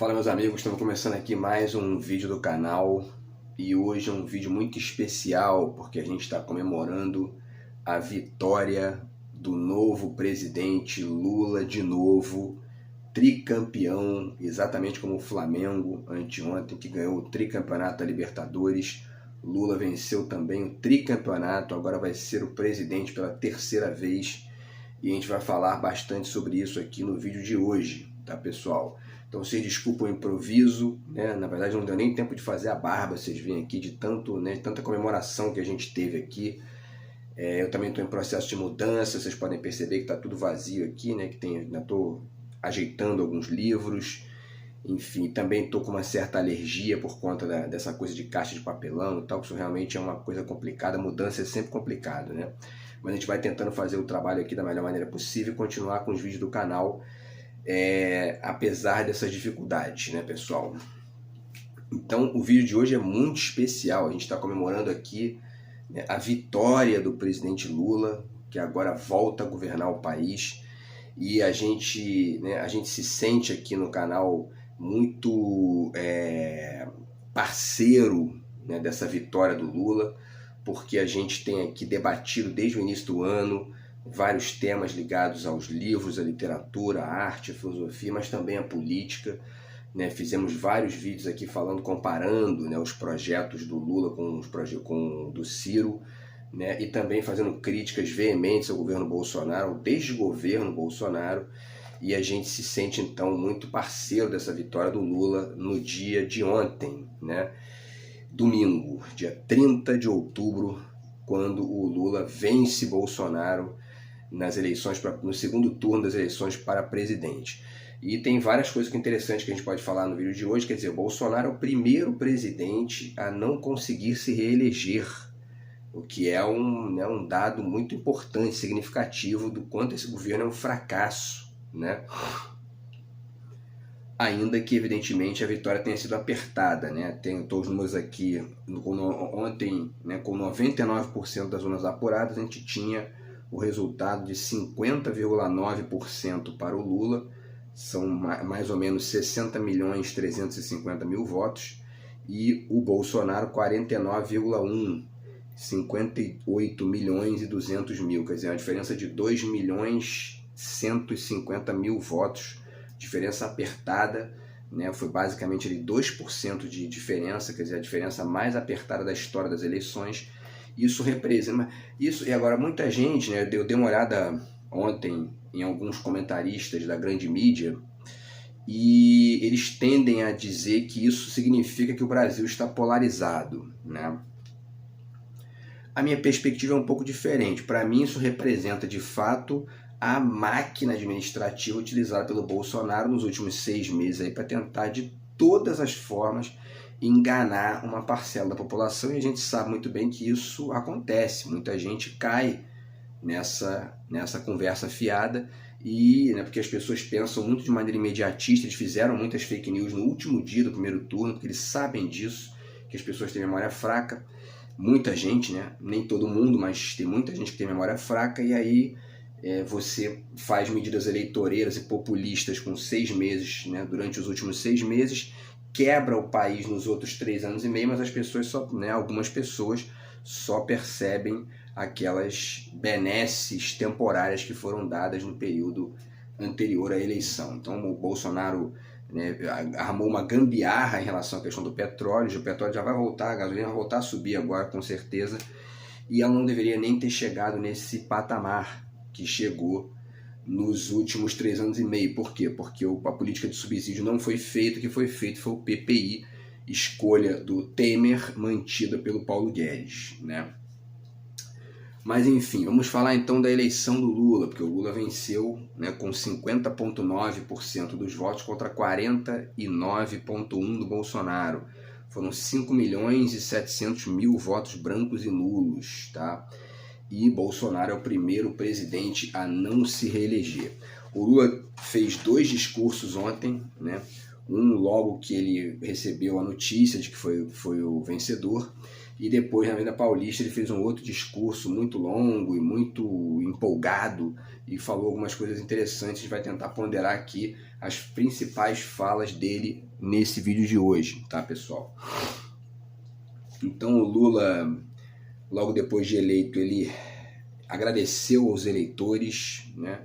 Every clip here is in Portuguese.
Fala meus amigos, estamos começando aqui mais um vídeo do canal e hoje é um vídeo muito especial porque a gente está comemorando a vitória do novo presidente Lula de novo, tricampeão, exatamente como o Flamengo anteontem que ganhou o tricampeonato da Libertadores. Lula venceu também o tricampeonato, agora vai ser o presidente pela terceira vez e a gente vai falar bastante sobre isso aqui no vídeo de hoje, tá pessoal? Então vocês desculpem o improviso, né? Na verdade não deu nem tempo de fazer a barba, vocês vêm aqui de tanto, né, de tanta comemoração que a gente teve aqui. Eu também estou em processo de mudança, vocês podem perceber que está tudo vazio aqui, né? Ainda estou ajeitando alguns livros, enfim, também estou com uma certa alergia por conta dessa coisa de caixa de papelão e tal, que isso realmente é uma coisa complicada, mudança é sempre complicado, né? Mas a gente vai tentando fazer o trabalho aqui da melhor maneira possível e continuar com os vídeos do canal, apesar dessas dificuldades, né, pessoal? Então o vídeo de hoje é muito especial. A gente está comemorando aqui, né, a vitória do presidente Lula, que agora volta a governar o país, e a gente se sente aqui no canal muito parceiro, né, dessa vitória do Lula, porque a gente tem aqui debatido desde o início do ano vários temas ligados aos livros, à literatura, à arte, à filosofia, mas também à política, né? Fizemos vários vídeos aqui falando, comparando, né, os projetos do Lula com os projetos do Ciro, né? E também fazendo críticas veementes ao governo Bolsonaro, ao desgoverno Bolsonaro, e a gente se sente então muito parceiro dessa vitória do Lula no dia de ontem, né? Domingo, dia 30 de outubro, quando o Lula vence Bolsonaro nas eleições, no segundo turno das eleições para presidente. E tem várias coisas interessantes que a gente pode falar no vídeo de hoje. Quer dizer, Bolsonaro é o primeiro presidente a não conseguir se reeleger, o que é um dado muito importante, significativo do quanto esse governo é um fracasso, né? Ainda que, evidentemente, a vitória tenha sido apertada, né? Tem todos os números aqui. Ontem, né, com 99% das urnas apuradas, a gente tinha o resultado de 50,9% para o Lula, são mais ou menos 60.350.000 votos, e o Bolsonaro 49,1%, 58.200.000, quer dizer, uma diferença de 2.150.000 votos, diferença apertada, né? Foi basicamente ali 2% de diferença, quer dizer, a diferença mais apertada da história das eleições. Isso representa isso. E agora muita gente, né, eu dei uma olhada ontem em alguns comentaristas da grande mídia e eles tendem a dizer que isso significa que o Brasil está polarizado, né? A minha perspectiva é um pouco diferente. Para mim isso representa de fato a máquina administrativa utilizada pelo Bolsonaro nos últimos 6 meses para tentar de todas as formas enganar uma parcela da população, e a gente sabe muito bem que isso acontece. Muita gente cai nessa conversa fiada, e, né, porque as pessoas pensam muito de maneira imediatista. Eles fizeram muitas fake news no último dia do primeiro turno, porque eles sabem disso, que as pessoas têm memória fraca. Muita gente, né? Nem todo mundo, mas tem muita gente que tem memória fraca, e aí você faz medidas eleitoreiras e populistas com 6 meses, né, durante os últimos 6 meses, quebra o país nos outros 3 anos e meio, mas as pessoas algumas pessoas só percebem aquelas benesses temporárias que foram dadas no período anterior à eleição. Então o Bolsonaro, né, armou uma gambiarra em relação à questão do petróleo. O petróleo já vai voltar, a gasolina vai voltar a subir agora com certeza, e ela não deveria nem ter chegado nesse patamar que chegou nos últimos 3 anos e meio. Por quê? Porque a política de subsídio não foi feita. O que foi feito foi o PPI, escolha do Temer, mantida pelo Paulo Guedes, né? Mas enfim, vamos falar então da eleição do Lula, porque o Lula venceu, né, com 50,9% dos votos contra 49,1% do Bolsonaro. Foram 5.700.000 votos brancos e nulos, tá? E Bolsonaro é o primeiro presidente a não se reeleger. O Lula fez 2 discursos ontem, né? Um logo que ele recebeu a notícia de que foi o vencedor, e depois na Avenida Paulista ele fez um outro discurso muito longo e muito empolgado e falou algumas coisas interessantes. A gente vai tentar ponderar aqui as principais falas dele nesse vídeo de hoje, tá, pessoal? Então o Lula, logo depois de eleito, ele agradeceu aos eleitores, né?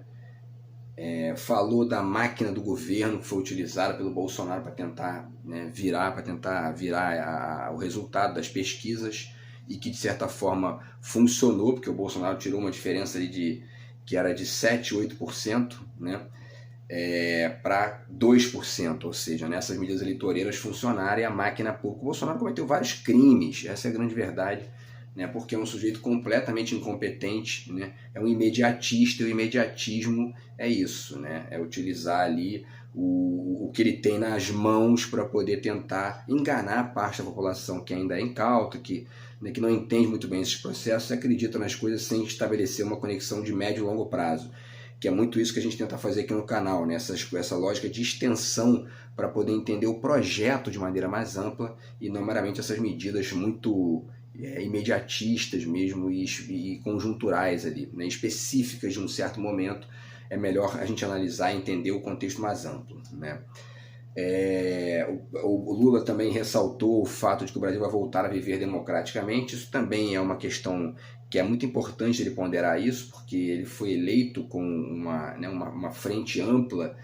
Falou da máquina do governo que foi utilizada pelo Bolsonaro para tentar, né, virar o resultado das pesquisas, e que de certa forma funcionou, porque o Bolsonaro tirou uma diferença ali que era de 7, 8%, né, para 2%, ou seja, nessas medidas eleitoreiras funcionaram e a máquina pouco. O Bolsonaro cometeu vários crimes, essa é a grande verdade, né, porque é um sujeito completamente incompetente, né, é um imediatista, e o imediatismo é isso, né, é utilizar ali o que ele tem nas mãos para poder tentar enganar parte da população que ainda é incauta, que não entende muito bem esses processos e acredita nas coisas sem estabelecer uma conexão de médio e longo prazo, que é muito isso que a gente tenta fazer aqui no canal, né, essa lógica de extensão para poder entender o projeto de maneira mais ampla e não meramente essas medidas muito imediatistas mesmo e conjunturais ali, né, específicas de um certo momento. É melhor a gente analisar e entender o contexto mais amplo, né? O Lula também ressaltou o fato de que o Brasil vai voltar a viver democraticamente. Isso também é uma questão que é muito importante ele ponderar isso, porque ele foi eleito com uma frente ampla,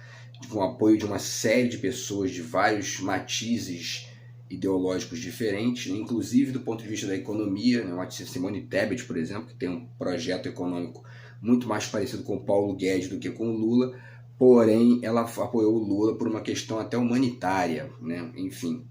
com o apoio de uma série de pessoas de vários matizes ideológicos diferentes, inclusive do ponto de vista da economia, né? Uma Simone Tebet, por exemplo, que tem um projeto econômico muito mais parecido com o Paulo Guedes do que com o Lula, porém ela apoiou o Lula por uma questão até humanitária, né? Enfim,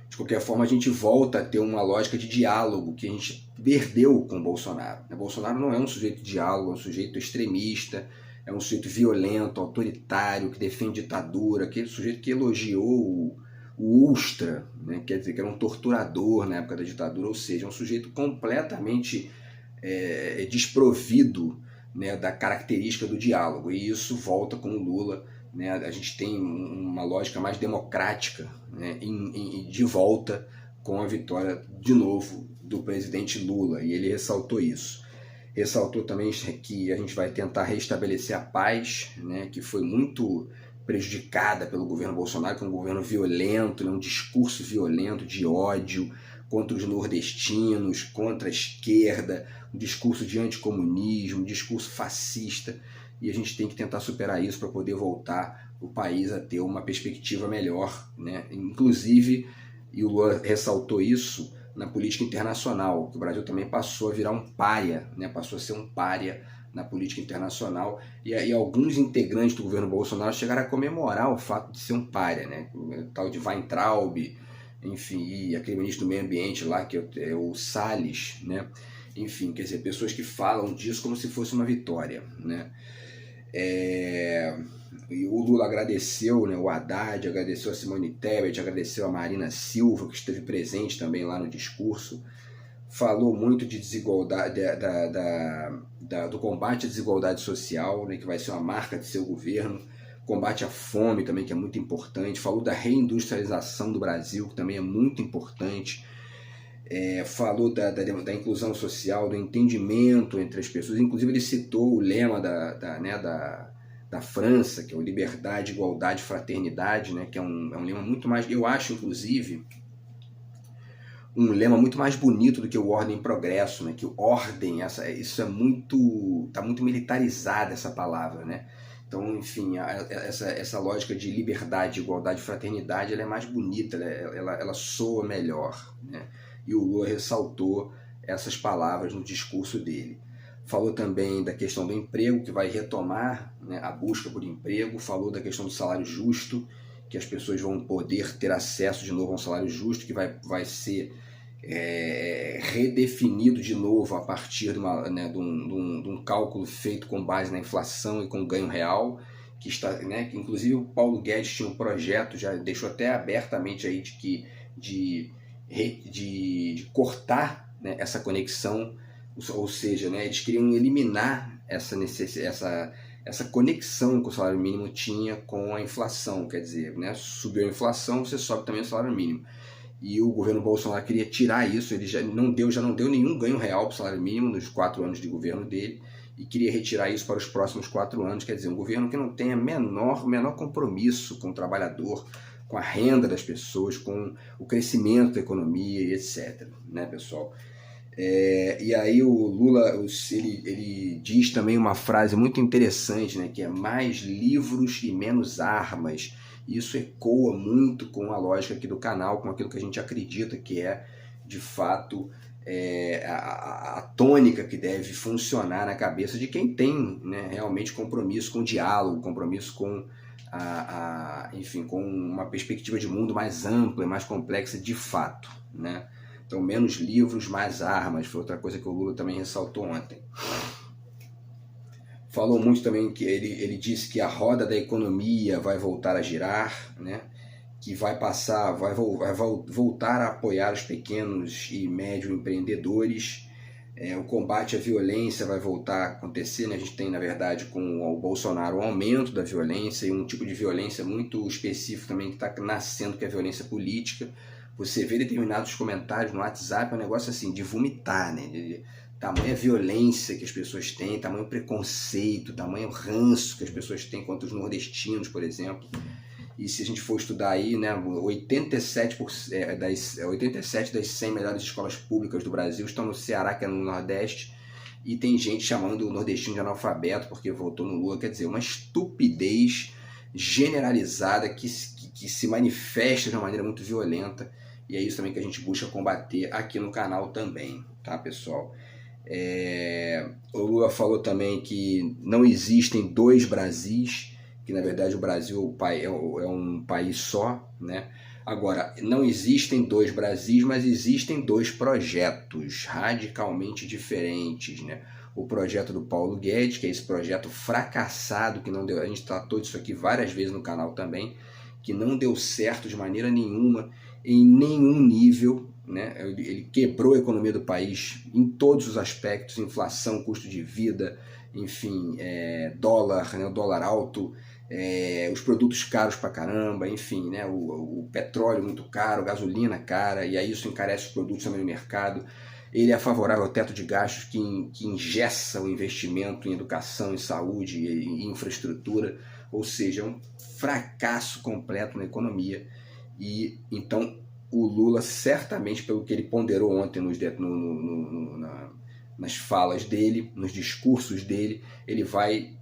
de qualquer forma a gente volta a ter uma lógica de diálogo que a gente perdeu com o Bolsonaro. O Bolsonaro não é um sujeito de diálogo, é um sujeito extremista, é um sujeito violento, autoritário, que defende ditadura, aquele sujeito que elogiou o Ustra, né? Quer dizer, que era um torturador na época da ditadura, ou seja, um sujeito completamente desprovido, né, da característica do diálogo, e isso volta com o Lula, né? A gente tem uma lógica mais democrática, né, de volta com a vitória de novo do presidente Lula, e ele ressaltou isso. Ressaltou também que a gente vai tentar restabelecer a paz, né, que foi muito prejudicada pelo governo Bolsonaro, que é um governo violento, né, um discurso violento de ódio contra os nordestinos, contra a esquerda, um discurso de anticomunismo, um discurso fascista, e a gente tem que tentar superar isso para poder voltar o país a ter uma perspectiva melhor, né? Inclusive, e o Lula ressaltou isso na política internacional, que o Brasil também passou a virar um pária, né? Passou a ser um pária na política internacional, e alguns integrantes do governo Bolsonaro chegaram a comemorar o fato de ser um pária, né? O tal de Weintraub, enfim, e aquele ministro do meio ambiente lá, que é o Salles, né? Enfim, quer dizer, pessoas que falam disso como se fosse uma vitória, né? E o Lula agradeceu, né, o Haddad, agradeceu a Simone Tebet, agradeceu a Marina Silva, que esteve presente também lá no discurso, falou muito de desigualdade, do combate à desigualdade social, né, que vai ser uma marca de seu governo, combate à fome também, que é muito importante, falou da reindustrialização do Brasil, que também é muito importante, falou da inclusão social, do entendimento entre as pessoas, inclusive ele citou o lema da França, que é o liberdade, igualdade, fraternidade, né, que é um lema muito mais, eu acho inclusive, um lema muito mais bonito do que o ordem e progresso, né, que o ordem, isso é muito, está muito militarizada essa palavra, né. Então, enfim, essa lógica de liberdade, igualdade, fraternidade, ela é mais bonita, ela soa melhor, né? E o Lula ressaltou essas palavras no discurso dele. Falou também da questão do emprego, que vai retomar, né, a busca por emprego. Falou da questão do salário justo, que as pessoas vão poder ter acesso de novo a um salário justo, que vai ser redefinido de novo a partir de um cálculo feito com base na inflação e com ganho real, que está, né, que inclusive o Paulo Guedes tinha um projeto, já deixou até abertamente aí de cortar, né, essa conexão, ou seja, né, eles queriam eliminar essa conexão que o salário mínimo tinha com a inflação, quer dizer, né, subiu a inflação, você sobe também o salário mínimo. E o governo Bolsonaro queria tirar isso, ele já não deu nenhum ganho real para o salário mínimo nos 4 anos de governo dele, e queria retirar isso para os próximos 4 anos. Quer dizer, um governo que não tenha menor compromisso com o trabalhador, com a renda das pessoas, com o crescimento da economia e etc. Né, pessoal? E aí o Lula, ele diz também uma frase muito interessante, né, que é mais livros e menos armas. Isso ecoa muito com a lógica aqui do canal, com aquilo que a gente acredita que é, de fato, a tônica que deve funcionar na cabeça de quem tem, né, realmente compromisso com o diálogo, compromisso com, enfim, com uma perspectiva de mundo mais ampla e mais complexa de fato, né? Então, menos livros, mais armas, foi outra coisa que o Lula também ressaltou ontem. Falou muito também que ele disse que a roda da economia vai voltar a girar, né? Que vai voltar a apoiar os pequenos e médios empreendedores. O combate à violência vai voltar a acontecer, né? A gente tem, na verdade, com o Bolsonaro, um aumento da violência e um tipo de violência muito específico também que está nascendo, que é a violência política. Você vê determinados comentários no WhatsApp, é um negócio assim, de vomitar, né? Tamanha violência que as pessoas têm, tamanho preconceito, tamanho ranço que as pessoas têm contra os nordestinos, por exemplo. E se a gente for estudar aí, né, 87 das 100 melhores escolas públicas do Brasil estão no Ceará, que é no Nordeste, e tem gente chamando o nordestino de analfabeto porque votou no Lula. Quer dizer, uma estupidez generalizada que se manifesta de uma maneira muito violenta, e é isso também que a gente busca combater aqui no canal também, tá, pessoal? O Lula falou também que não existem 2 Brasis, que na verdade o Brasil é um país só, né? Agora, não existem 2 Brasis, mas existem 2 projetos radicalmente diferentes, né? O projeto do Paulo Guedes, que é esse projeto fracassado, que não deu, a gente tratou disso aqui várias vezes no canal também, que não deu certo de maneira nenhuma, em nenhum nível, né? Ele quebrou a economia do país em todos os aspectos, inflação, custo de vida, enfim, dólar, né? O dólar alto, os produtos caros pra caramba, enfim, né? O petróleo muito caro, gasolina cara, e aí isso encarece os produtos também no mercado. Ele é favorável ao teto de gastos que engessa o investimento em educação, em saúde e em infraestrutura, ou seja, é um fracasso completo na economia. E então o Lula, certamente, pelo que ele ponderou ontem nas falas dele, nos discursos dele, ele vai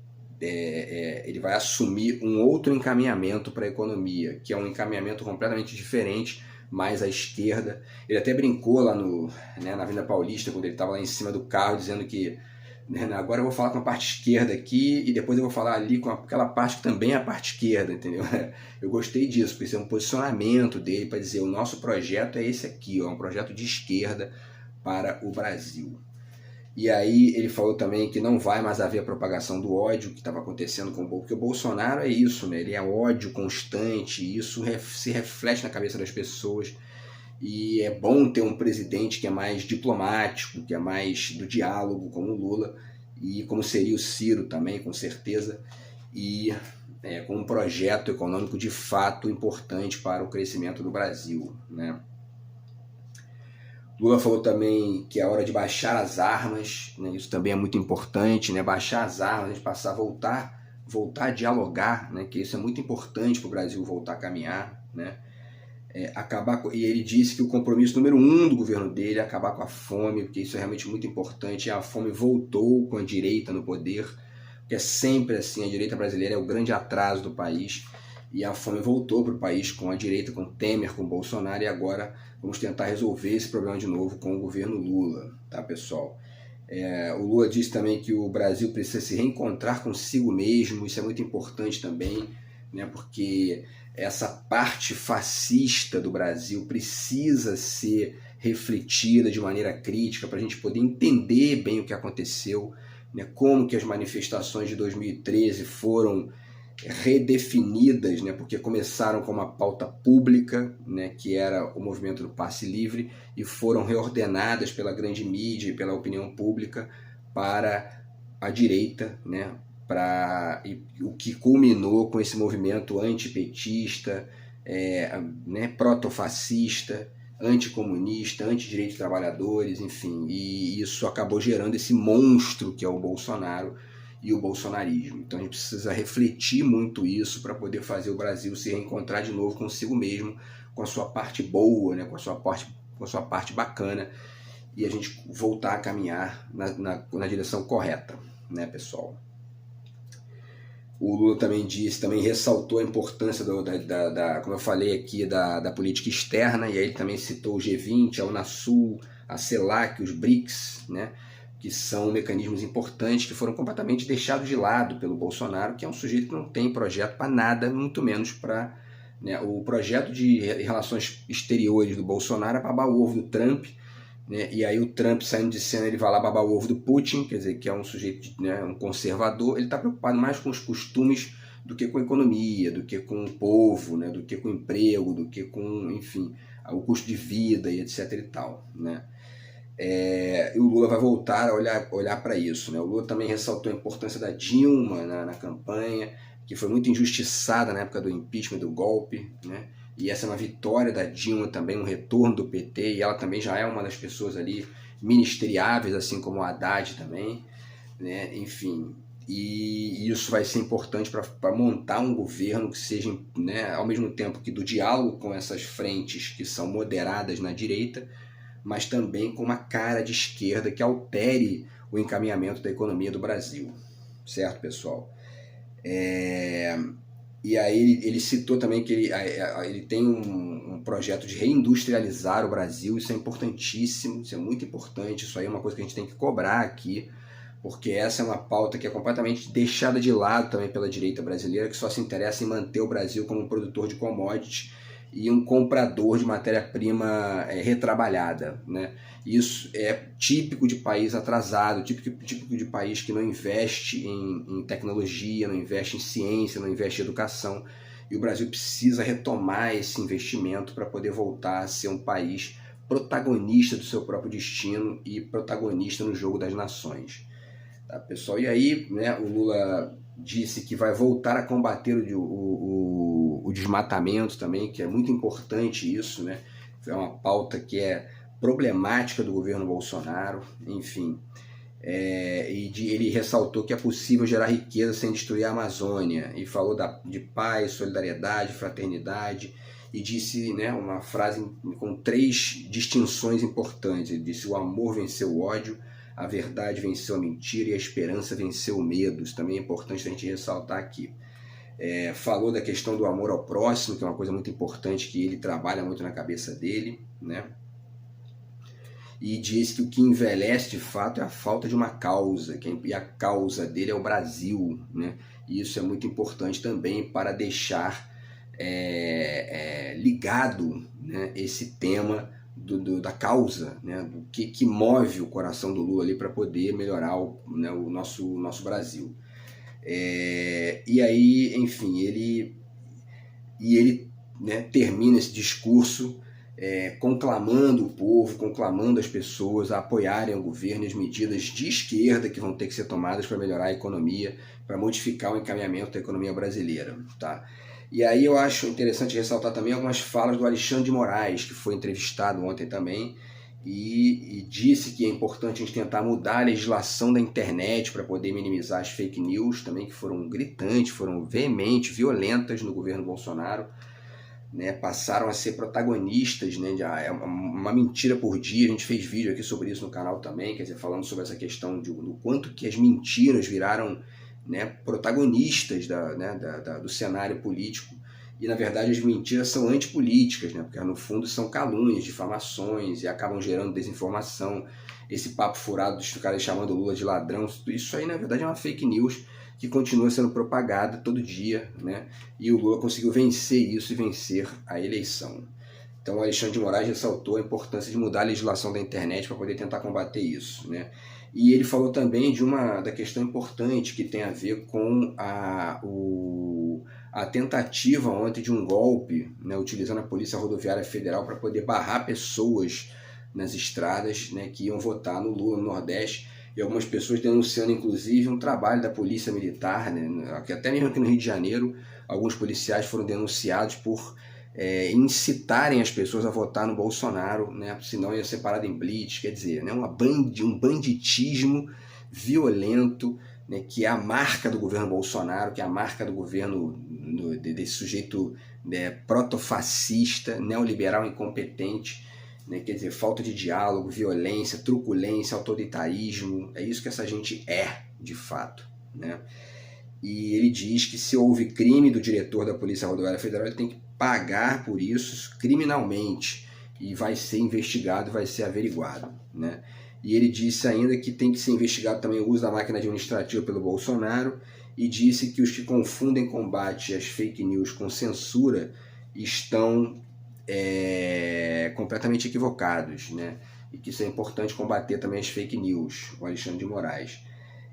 assumir um outro encaminhamento para a economia, que é um encaminhamento completamente diferente, mais à esquerda. Ele até brincou lá na Avenida Paulista, quando ele estava lá em cima do carro, dizendo que agora eu vou falar com a parte esquerda aqui e depois eu vou falar ali com aquela parte que também é a parte esquerda, entendeu? Eu gostei disso, porque isso é um posicionamento dele para dizer: o nosso projeto é esse aqui, é um projeto de esquerda para o Brasil. E aí ele falou também que não vai mais haver a propagação do ódio que estava acontecendo com o Bolsonaro, porque o Bolsonaro é isso, né? Ele é ódio constante, e isso se reflete na cabeça das pessoas. E é bom ter um presidente que é mais diplomático, que é mais do diálogo, como o Lula, e como seria o Ciro também, com certeza, e com um projeto econômico de fato importante para o crescimento do Brasil, né? Lula falou também que é hora de baixar as armas, né? Isso também é muito importante, né? Baixar as armas, a gente passar a voltar a dialogar, né? Que isso é muito importante para o Brasil voltar a caminhar, né? E ele disse que o compromisso número 1 do governo dele é acabar com a fome, porque isso é realmente muito importante. E a fome voltou com a direita no poder, porque é sempre assim, a direita brasileira é o grande atraso do país, e a fome voltou para o país com a direita, com Temer, com Bolsonaro, e agora vamos tentar resolver esse problema de novo com o governo Lula, tá, pessoal? O Lula disse também que o Brasil precisa se reencontrar consigo mesmo, isso é muito importante também, né, porque essa parte fascista do Brasil precisa ser refletida de maneira crítica para a gente poder entender bem o que aconteceu, né, como que as manifestações de 2013 foram redefinidas, né, porque começaram com uma pauta pública, né, que era o movimento do passe livre, e foram reordenadas pela grande mídia e pela opinião pública para a direita, né, o que culminou com esse movimento antipetista, né, protofascista, anticomunista, antidireitos de trabalhadores, enfim, e isso acabou gerando esse monstro que é o Bolsonaro e o bolsonarismo. Então a gente precisa refletir muito isso para poder fazer o Brasil se reencontrar de novo consigo mesmo, com a sua parte boa, né, com a sua parte bacana, e a gente voltar a caminhar na direção correta, né, pessoal? O Lula também ressaltou a importância como eu falei aqui, da política externa, e aí ele também citou o G20, a Unasul, a CELAC, os BRICS, né, que são mecanismos importantes que foram completamente deixados de lado pelo Bolsonaro, que é um sujeito que não tem projeto para nada, muito menos para... Né, o projeto de relações exteriores do Bolsonaro é para babar o ovo do Trump, né, e aí o Trump saindo de cena, ele vai lá babar o ovo do Putin, quer dizer, que é um sujeito, né, um conservador. Ele está preocupado mais com os costumes do que com a economia, do que com o povo, né, do que com o emprego, do que com, enfim, o custo de vida e etc e tal, né? E o Lula vai voltar a olhar para isso, né? O Lula também ressaltou a importância da Dilma na campanha, que foi muito injustiçada na época do impeachment, do golpe, né? E essa é uma vitória da Dilma também, um retorno do PT, e ela também já é uma das pessoas ali ministeriáveis, assim como o Haddad também, né? Enfim, e isso vai ser importante para montar um governo que seja, né, ao mesmo tempo que do diálogo com essas frentes que são moderadas na direita, mas também com uma cara de esquerda que altere o encaminhamento da economia do Brasil, certo, pessoal? E aí ele citou também que ele tem um projeto de reindustrializar o Brasil. Isso é importantíssimo, isso é muito importante, isso aí é uma coisa que a gente tem que cobrar aqui, porque essa é uma pauta que é completamente deixada de lado também pela direita brasileira, que só se interessa em manter o Brasil como um produtor de commodities e um comprador de matéria-prima retrabalhada, né? Isso é típico de país atrasado, típico de país que não investe em tecnologia, não investe em ciência, não investe em educação. E o Brasil precisa retomar esse investimento para poder voltar a ser um país protagonista do seu próprio destino e protagonista no jogo das nações. Tá, pessoal? E aí, né, o Lula disse que vai voltar a combater o desmatamento também, que é muito importante isso, né? É uma pauta que é problemática do governo Bolsonaro, enfim. Ele ressaltou que é possível gerar riqueza sem destruir a Amazônia, e falou de paz, solidariedade, fraternidade, e disse, né, uma frase com 3 distinções importantes. Ele disse: o amor venceu o ódio, a verdade venceu a mentira e a esperança venceu o medo. Isso também é importante a gente ressaltar aqui. Falou da questão do amor ao próximo, que é uma coisa muito importante que ele trabalha muito na cabeça dele, né? E diz que o que envelhece de fato é a falta de uma causa, e a causa dele é o Brasil, né? E isso é muito importante também para deixar ligado, né, esse tema da causa, né, do que move o coração do Lula ali para poder melhorar o nosso Brasil. E aí, enfim, ele né, termina esse discurso conclamando o povo, conclamando as pessoas a apoiarem o governo e as medidas de esquerda que vão ter que ser tomadas para melhorar a economia, para modificar o encaminhamento da economia brasileira, tá? E aí eu acho interessante ressaltar também algumas falas do Alexandre de Moraes, que foi entrevistado ontem também, e disse que é importante a gente tentar mudar a legislação da internet para poder minimizar as fake news também, que foram gritantes, foram veementes, violentas no governo Bolsonaro, né? Passaram a ser protagonistas, né? É uma mentira por dia. A gente fez vídeo aqui sobre isso no canal também, quer dizer, falando sobre essa questão do quanto que as mentiras viraram, né, protagonistas do cenário político. E na verdade as mentiras são antipolíticas, né? Porque no fundo são calúnias, difamações, e acabam gerando desinformação. Esse papo furado dos caras chamando o Lula de ladrão, isso aí na verdade é uma fake news que continua sendo propagada todo dia, né? E o Lula conseguiu vencer isso e vencer a eleição. Então o Alexandre de Moraes ressaltou a importância de mudar a legislação da internet para poder tentar combater isso, né? E ele falou também da questão importante que tem a ver com a tentativa ontem de um golpe, né, utilizando a Polícia Rodoviária Federal para poder barrar pessoas nas estradas, né, que iam votar no Lula no Nordeste, e algumas pessoas denunciando inclusive um trabalho da Polícia Militar, né, até mesmo aqui no Rio de Janeiro, alguns policiais foram denunciados por incitarem as pessoas a votar no Bolsonaro, né? Senão ia ser parado em blitz, quer dizer, né? Um banditismo violento, né? Que é a marca do governo Bolsonaro, que é a marca do governo desse sujeito, né, protofascista, neoliberal incompetente, né? Quer dizer, falta de diálogo, violência, truculência, autoritarismo, é isso que essa gente é, de fato, né? E ele diz que se houve crime do diretor da Polícia Rodoviária Federal, ele tem que pagar por isso criminalmente e vai ser investigado, vai ser averiguado, né? E ele disse ainda que tem que ser investigado também o uso da máquina administrativa pelo Bolsonaro e disse que os que confundem combate às fake news com censura estão completamente equivocados, né? E que isso é importante combater também as fake news, o Alexandre de Moraes.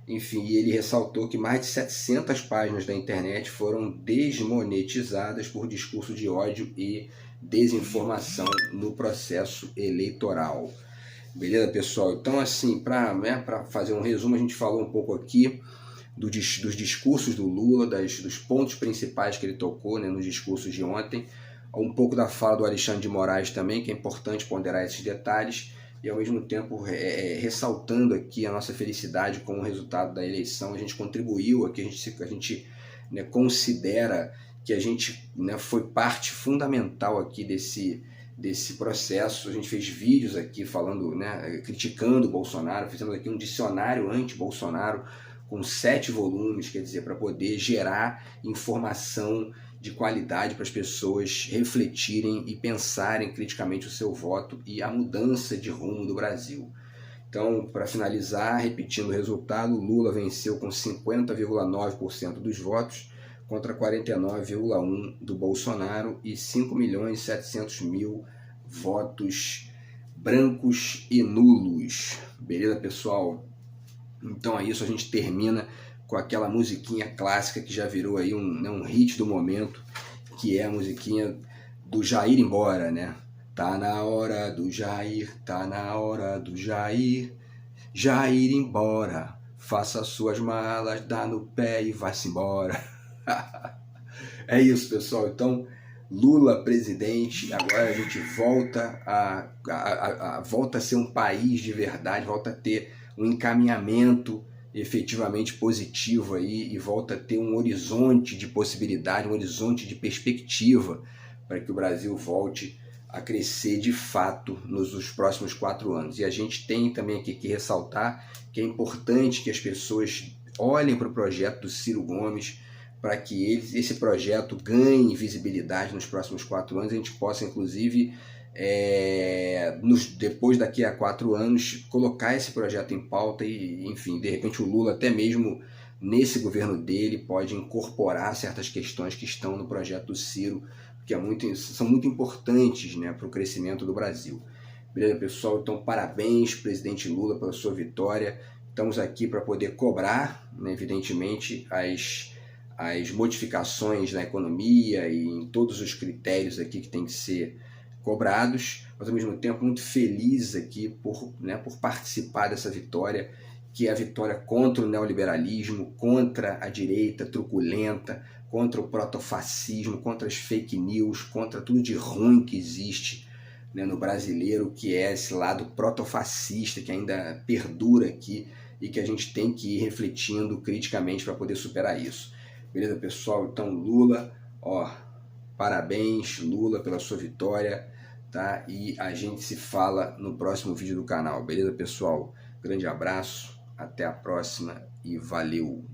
Enfim, ele ressaltou que mais de 700 páginas da internet foram desmonetizadas por discurso de ódio e desinformação no processo eleitoral. Beleza, pessoal? Então, assim, para fazer um resumo, a gente falou um pouco aqui dos discursos do Lula, dos pontos principais que ele tocou, né, nos discursos de ontem, um pouco da fala do Alexandre de Moraes também, que é importante ponderar esses detalhes, e ao mesmo tempo ressaltando aqui a nossa felicidade com o resultado da eleição. A gente contribuiu aqui, a gente né, considera que a gente, né, foi parte fundamental aqui desse processo. A gente fez vídeos aqui falando, né, criticando o Bolsonaro, fizemos aqui um dicionário anti-Bolsonaro com 7 volumes, quer dizer, para poder gerar informação de qualidade para as pessoas refletirem e pensarem criticamente o seu voto e a mudança de rumo do Brasil. Então, para finalizar, repetindo o resultado, Lula venceu com 50,9% dos votos contra 49,1% do Bolsonaro e 5.700.000 votos brancos e nulos. Beleza, pessoal? Então é isso, a gente termina com aquela musiquinha clássica que já virou aí um hit do momento, que é a musiquinha do Jair embora, né? Tá na hora do Jair, tá na hora do Jair, Jair embora, faça suas malas, dá no pé e vai-se embora. É isso, pessoal. Então, Lula presidente, agora a gente volta a ser um país de verdade, volta a ter um encaminhamento efetivamente positivo aí e volta a ter um horizonte de possibilidade, um horizonte de perspectiva para que o Brasil volte a crescer de fato nos próximos 4 anos. E a gente tem também aqui que ressaltar que é importante que as pessoas olhem para o projeto do Ciro Gomes, para que esse projeto ganhe visibilidade nos próximos 4 anos, a gente possa, inclusive, depois daqui a 4 anos, colocar esse projeto em pauta e, enfim, de repente o Lula, até mesmo nesse governo dele, pode incorporar certas questões que estão no projeto do Ciro, que são muito importantes, né, para o crescimento do Brasil. Beleza, pessoal? Então, parabéns, presidente Lula, pela sua vitória. Estamos aqui para poder cobrar, né, evidentemente, as modificações na economia e em todos os critérios aqui que tem que ser cobrados, mas ao mesmo tempo muito feliz aqui por participar dessa vitória, que é a vitória contra o neoliberalismo, contra a direita truculenta, contra o protofascismo, contra as fake news, contra tudo de ruim que existe, né, no brasileiro, que é esse lado protofascista que ainda perdura aqui e que a gente tem que ir refletindo criticamente para poder superar isso. Beleza, pessoal? Então, Lula, parabéns, Lula, pela sua vitória, tá? E a gente se fala no próximo vídeo do canal, beleza, pessoal? Grande abraço, até a próxima e valeu!